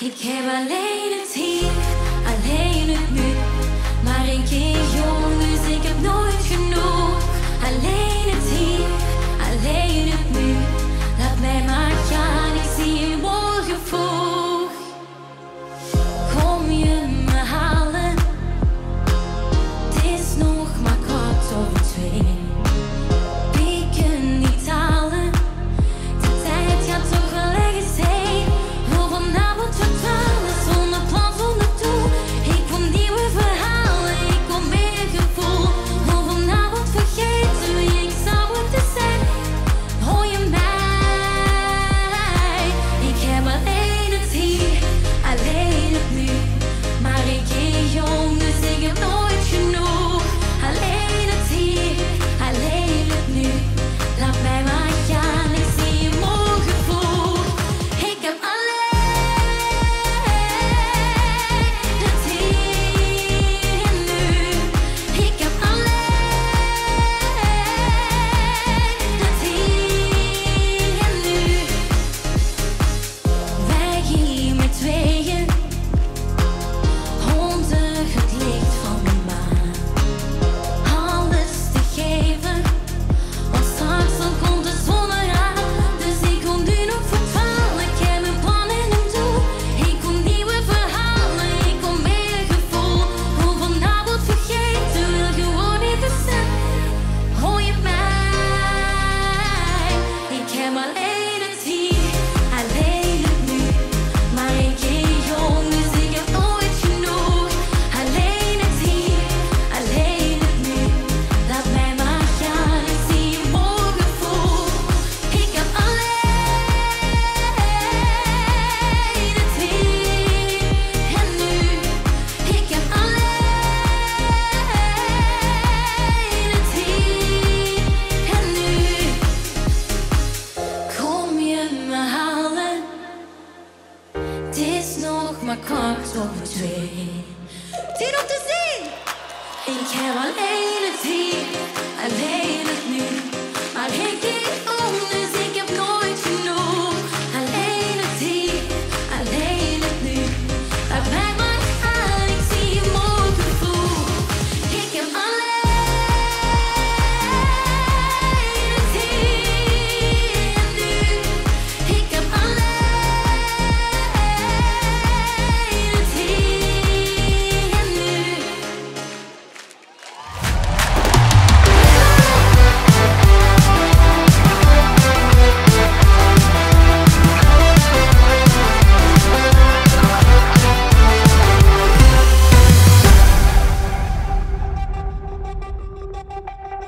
Ik heb alleen het hier, alleen het nu. Maar ik ben jong, dus ik heb nooit genoeg. Alleen het hier, alleen het nu. Laat mij maar gaan, ik zie je morgen vroeg. Kom je me halen? Het is nog maar 2:15. We kunnen niet halen. De tijd gaat toch wel ergens heen. Wil vanavond vertalen zonder plan, zonder doel. Ik wil nieuwe verhalen, ik wil meer gevoel. Wil vanavond vergeten wie ik zou moeten zijn. Hoor je mij? Ik heb alleen het hier, alleen het nu. Maar ik ben jong, dus ik heb nooit genoeg. Alleen het hier, alleen het nu. Laat mij maar gaan, ik zie je morgen vroeg. Ik heb alleen het hier en nu. Ik heb alleen het hier en nu. Wij hier met tweeën, onder het licht van de maan. Alles te geven, want straks dan komt de zon eraan. Dus ik wil nu nog vertalen, ik heb een plan en een doel. Ik wil nieuwe verhalen, ik wil meer gevoel. Wil vanavond vergeten, wil gewoon even zijn. Hoor je mij? Ik heb alleen het hier, alleen het nu. Maar ik ben jong, dus ik heb nooit genoeg. Alleen het hier, alleen het nu. Laat mij maar gaan, ik zie je morgen vroeg. Ik heb alleen het hier en nu. Ik heb alleen het hier en nu. Kom je me halen? Het is nog maar 2:15. Tien Om Te Zien! Ik heb alleen het hier,